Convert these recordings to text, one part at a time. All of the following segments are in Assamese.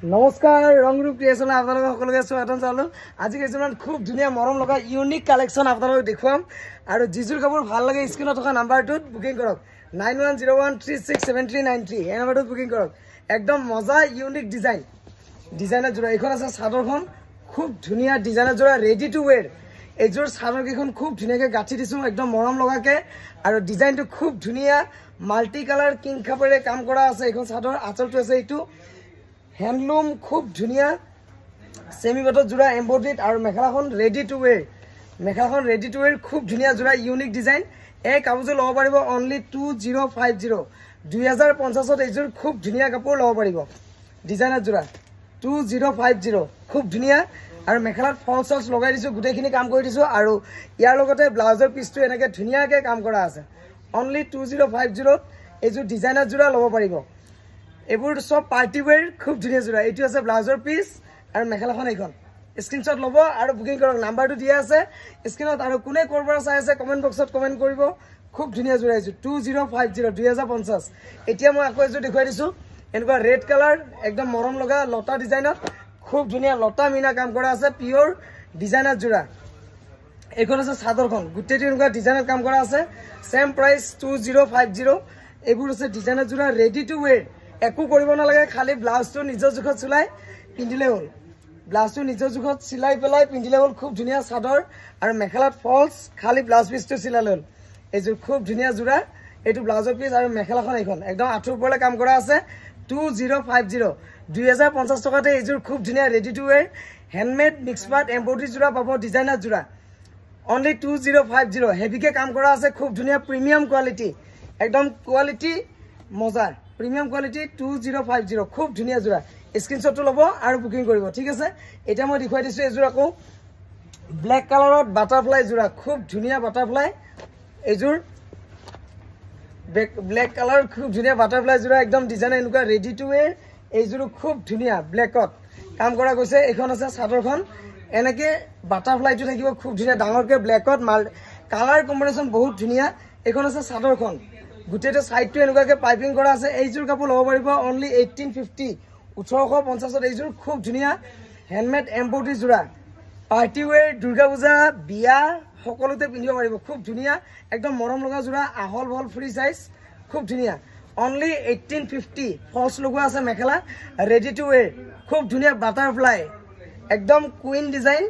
নমস্কাৰ ৰংৰূপ ক্ৰিয়েশ্যন আপোনালোক সকলোকে স্বাগতম জনালো। আজি কিছুমান খুব ধুনীয়া মৰম লগা ইউনিক কালেকশ্যন আপোনালোকক দেখুৱাম আৰু যিযোৰ কাপোৰ ভাল লাগে স্ক্ৰীনত থকা নাম্বাৰটোত বুকিং কৰক 9101367393 এই নাম্বাৰটোত বুকিং কৰক। একদম মজা ইউনিক ডিজাইনৰ যোৰা এইখন আছে চাদৰখন খুব ধুনীয়া ডিজাইনৰ যোৰা ৰেডি টু ৱেৰ। এইযোৰ চাদৰ কেইখন খুব ধুনীয়াকৈ গাঁঠি দিছোঁ একদম মৰম লগাকৈ আৰু ডিজাইনটো খুব ধুনীয়া মাল্টি কালাৰ কিং কাপোৰে কাম কৰা আছে। এইখন চাদৰ আঁচলটো আছে এইটো হ্যান্ডলুম খুব ধুনিয়া সেমি বটৰ জোড়া এমব্ৰইডাৰী আৰু মেখেলাখন ৰেডি টু ৱেৰ খুব ধুনিয়া জোড়া ইউনিক ডিজাইন। এই কাপোৰযোৰ ল'ব পাৰিব অনলি 2050 2050ত এইযোৰ খুব ধুনিয়া কাপোৰ ল'ব পাৰিব। ডিজাইনৰ জোড়া 2050 খুব ধুনিয়া আৰু মেখেলাত ফলছ চলছ লগাই দিছোঁ গোটেইখিনি কাম কৰি দিছোঁ আৰু ইয়াৰ লগতে ব্লাউজৰ পিচটো এনেকৈ ধুনীয়াকৈ কাম কৰা আছে। অনলি 2050ত এইযোৰ ডিজাইনৰ জোড়া ল'ব পাৰিব। এইবোৰ সব পাৰ্টি ৱেৰ খুব ধুনীয়া জোড়া। এইটো আছে ব্লাউজৰ পিচ আৰু মেখেলাখন এইখন স্ক্ৰীনশ্বট ল'ব আৰু বুকিং কৰক। নাম্বাৰটো দিয়া আছে স্ক্ৰীনত আৰু কোনে ক'ৰ পৰা চাই আছে কমেণ্ট বক্সত কমেণ্ট কৰিব। খুব ধুনীয়া জোড়া এইযোৰ 2050 2050। এতিয়া মই আকৌ এইযোৰ দেখুৱাই দিছোঁ এনেকুৱা ৰেড কালাৰ একদম মৰম লগা লতা ডিজাইনত খুব ধুনীয়া লতা মিনা কাম কৰা আছে পিয়ৰ ডিজাইনৰ জোড়া। এইখন আছে চাদৰখন গোটেইটো এনেকুৱা ডিজাইনত কাম কৰা আছে চেম প্ৰাইচ 2050। এইবোৰ আছে ডিজাইনৰ জোড়া ৰেডি টু ৱেৰ। একো কৰিব নালাগে খালি ব্লাউজটো নিজৰ জোখত চিলাই পিন্ধিলে হ'ল। ব্লাউজটো নিজৰ জোখত চিলাই পেলাই পিন্ধিলে হ'ল। খুব ধুনীয়া চাদৰ আৰু মেখেলাত ফলছ খালি ব্লাউজ পিচটো চিলালে হ'ল। এইযোৰ খুব ধুনীয়া জোড়া। এইটো ব্লাউজৰ পিচ আৰু মেখেলাখন এইখন একদম আঁঠুৰ ওপৰলৈ কাম কৰা আছে 2050 2050 টকাতে এইযোৰ খুব ধুনীয়া ready to ৱেৰ handmade mix part embroidery জোড়া পাব ডিজাইনাৰ জোড়া অনলি 2050। হেভিকে কাম কৰা আছে খুব ধুনীয়া প্ৰিমিয়াম কোৱালিটি একদম কোৱালিটি মজাৰ প্ৰিমিয়াম কোৱালিটি 2050 খুব ধুনীয়া জোড়া। স্ক্ৰীনশ্বটটো ল'ব আৰু বুকিং কৰিব ঠিক আছে। এতিয়া মই দেখুৱাই দিছোঁ এইযোৰ আকৌ ব্লেক কালাৰত বাটাৰফ্লাই জোড়া খুব ধুনীয়া বাটাৰফ্লাই। এইযোৰ ব্লেক কালাৰ খুব ধুনীয়া বাটাৰফ্লাই জোড়া একদম ডিজাইন এনেকুৱা ৰেডি টু ৱেৰ। এইযোৰো খুব ধুনীয়া ব্লেকত কাম কৰা গৈছে। এইখন আছে চাদৰখন এনেকৈ বাটাৰফ্লাইটো থাকিব খুব ধুনীয়া ডাঙৰকৈ ব্লেকত কালাৰ কম্বিনেশ্যন বহুত ধুনীয়া। এইখন আছে চাদৰখন গোটেইটো চাইডটো এনেকুৱাকৈ পাইপিং কৰা আছে। এইযোৰ কাপোৰ ল'ব পাৰিব অনলি 1850 1850ত। এইযোৰ খুব ধুনীয়া হেণ্ডমেড এমব্ৰইডাৰী জোড়া পাৰ্টি ৱেৰ দুৰ্গা পূজা বিয়া সকলোতে পিন্ধিব পাৰিব। খুব ধুনীয়া একদম মৰম লগা জোড়া আহল বহল ফ্ৰী চাইজ খুব ধুনীয়া অনলি 1850। ফলছ লগোৱা আছে মেখেলা ৰেডি টু ৱেৰ খুব ধুনীয়া বাটাৰফ্লাই একদম কুইন ডিজাইন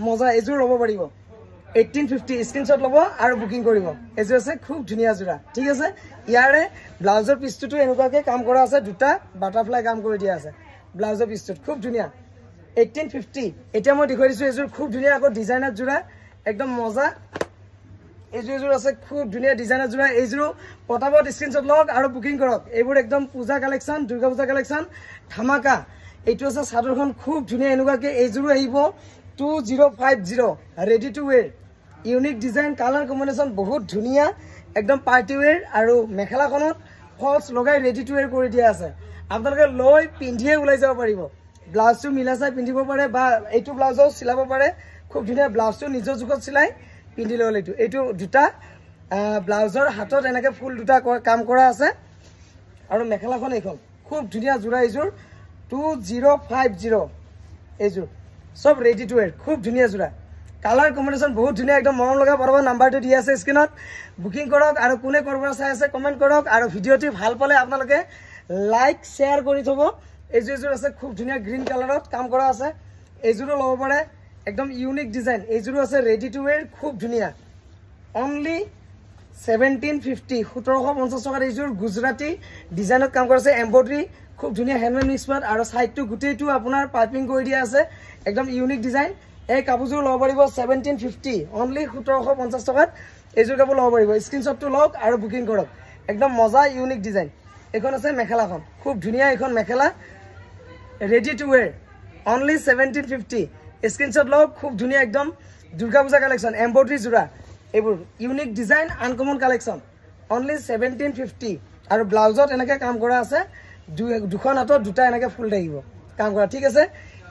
মজা। এইযোৰ ল'ব পাৰিব 1850। স্ক্ৰীনশ্বট ল'ব আৰু বুকিং কৰিব। এইযোৰ আছে খুব ধুনীয়া জোড়া ঠিক আছে। ইয়াৰে ব্লাউজৰ পিচটোতো এনেকুৱাকৈ কাম কৰা আছে দুটা বাটাৰফ্লাই কাম কৰি দিয়া আছে ব্লাউজৰ পিচটোত খুব ধুনীয়া 1850। এতিয়া মই দেখুৱাই দিছোঁ এইযোৰ খুব ধুনীয়া আকৌ ডিজাইনাৰ জোড়া একদম মজা। এইযোৰ আছে খুব ধুনীয়া ডিজাইনাৰ জোড়া। এইযোৰো পটাপট স্ক্ৰীনশ্বট লওক আৰু বুকিং কৰক। এইবোৰ একদম পূজা কালেকশ্যন দুৰ্গা পূজা কালেকশ্যন ধামাকা। এইটো আছে চাদৰখন খুব ধুনীয়া এনেকুৱাকৈ এইযোৰো আহিব 2050 ready to ৱেৰ unique design colour combination বহুত ধুনীয়া একদম পাৰ্টি ৱেৰ আৰু মেখেলাখনত ফলছ লগাই ৰেডি টু ৱেৰ কৰি দিয়া আছে। আপোনালোকে লৈ পিন্ধিয়ে ওলাই যাব পাৰিব। ব্লাউজটো মিলাই চাই পিন্ধিব পাৰে বা এইটো ব্লাউজো চিলাব পাৰে খুব ধুনীয়া। ব্লাউজটো নিজৰ জোখত চিলাই পিন্ধিলে হ'ল। এইটো দুটা ব্লাউজৰ হাতত এনেকৈ ফুল দুটা কাম কৰা আছে আৰু মেখেলাখন এইখন খুব ধুনীয়া জোড়া। এইযোৰ 2050 এইযোৰ সব ৰেডি টু ৱেৰ খুব ধুনীয়া জোড়া কালাৰ কম্বিনেশ্যন বহুত ধুনীয়া একদম মৰম লগা পাব। নাম্বাৰটো দি আছে স্ক্ৰীনত বুকিং কৰক আৰু কোনে ক'ৰ পৰা চাই আছে কমেণ্ট কৰক আৰু ভিডিঅ'টি ভাল পালে আপোনালোকে লাইক শ্বেয়াৰ কৰি থ'ব। এইযোৰ আছে খুব ধুনীয়া গ্ৰীণ কালাৰত কাম কৰা আছে। এইযোৰো ল'ব পাৰে একদম ইউনিক ডিজাইন। এইযোৰো আছে ৰেডি টু ৱেৰ খুব ধুনীয়া অনলি 1750 1750 টকাত। এইযোৰ গুজৰাটী ডিজাইনত কাম কৰা আছে এমব্ৰইডাৰী খুব ধুনীয়া হেণ্ডমেড মিক্স পাৰ্ট আৰু চাইডটো গোটেইটো আপোনাৰ পাইপিং কৰি দিয়া আছে একদম ইউনিক ডিজাইন। এই কাপোৰযোৰ ল'ব পাৰিব 1750 অনলি 1750 টকাত। এইযোৰ কাপোৰ ল'ব পাৰিব। স্ক্ৰীনশ্বটটো লওক আৰু বুকিং কৰক একদম মজা ইউনিক ডিজাইন। এইখন আছে মেখেলাখন খুব ধুনীয়া এইখন mekhela ready to wear only 1750। Screenshot লওক খুব ধুনীয়া একদম দুৰ্গা পূজা কালেকশ্যন এমব্ৰইডাৰী জোড়া এইবোৰ unique design uncommon collection only 1750 আৰু ব্লাউজত এনেকৈ কাম কৰা আছে দুখন হাতত দুটা এনেকৈ ফুল থাকিব কাম কৰা ঠিক আছে।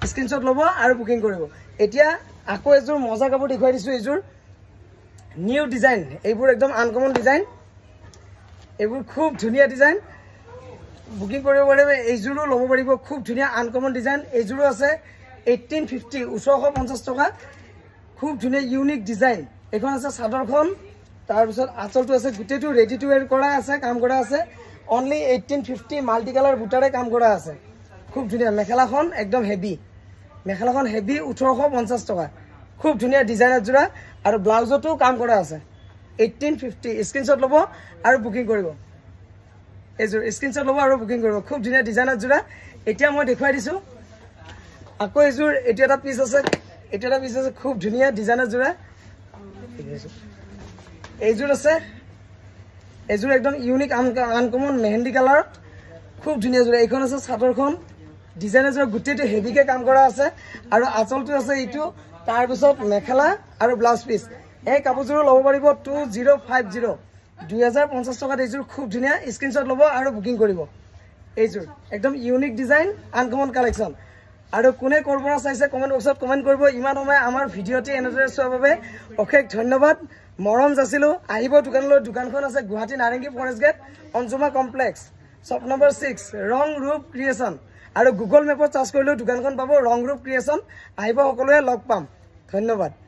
স্ক্ৰীনশ্বট ল'ব আৰু বুকিং কৰিব। এতিয়া আকৌ এযোৰ মজা কাপোৰ দেখুৱাই দিছোঁ। এইযোৰ নিউ ডিজাইন এইবোৰ একদম আনকমন ডিজাইন এইবোৰ খুব ধুনীয়া ডিজাইন বুকিং কৰিব পাৰিব এইযোৰো ল'ব পাৰিব খুব ধুনীয়া আনকমন ডিজাইন এইযোৰো আছে 1850 1850 টকা খুব ধুনীয়া ইউনিক ডিজাইন এখন আছে চাদৰখন তাৰপিছত আঁচলটো আছে গোটেইটো ৰেডি টু ৱেৰ কৰা আছে কাম কৰা আছে অনলি 1850 মাল্টি কালাৰ বুটাৰে কাম কৰা আছে খুব ধুনীয়া মেখেলাখন একদম হেভি মেখেলাখন হেভি 1850 টকা খুব ধুনীয়া ডিজাইনৰ জোৰা আৰু ব্লাউজতো কাম কৰা আছে 1850 স্ক্ৰিনশ্বট ল'ব আৰু বুকিং কৰিব এইযোৰ স্ক্ৰিনশ্বট ল'ব আৰু বুকিং কৰিব খুব ধুনীয়া ডিজাইনৰ জোৰা এতিয়া মই দেখুৱাই দিছোঁ আকৌ এইযোৰ এইটো এটা পিচ আছে খুব ধুনীয়া ডিজাইনৰ জোৰা এইযোৰ আছে এইযোৰ একদম ইউনিক আনকমন মেহেন্দি কালাৰত খুব ধুনীয়া জোৰা এইখন আছে চাদৰখন ডিজাইনৰ জোৰা গোটেইটো হেভিকে কাম কৰা আছে আৰু আঁচলটো আছে এইটো তাৰপিছত মেখেলা আৰু ব্লাউজ পিচ এই কাপোৰযোৰো ল'ব পাৰিব 2050 2050 টকাত এইযোৰ খুব ধুনীয়া স্ক্ৰিনশ্বট ল'ব আৰু বুকিং কৰিব এইযোৰ একদম ইউনিক ডিজাইন আনকমন কালেকশ্যন আৰু কোনে ক'ৰ পৰা চাইছে কমেণ্ট বক্সত কমেণ্ট কৰিব ইমান সময় আমাৰ ভিডিঅ'টি এনেদৰে চোৱাৰ বাবে অশেষ ধন্যবাদ মৰম যাচিলোঁ আহিব দোকানলৈ দোকানখন আছে Guwahati Narengi forest gate Anjuma complex shop number 6 ৰং ৰূপ ক্ৰিয়েশ্যন আৰু গুগল মেপত চাৰ্চ কৰিলেও দোকানখন পাব ৰং ৰূপ ক্ৰিয়েশ্যন আহিব সকলোৱে লগ পাম ধন্যবাদ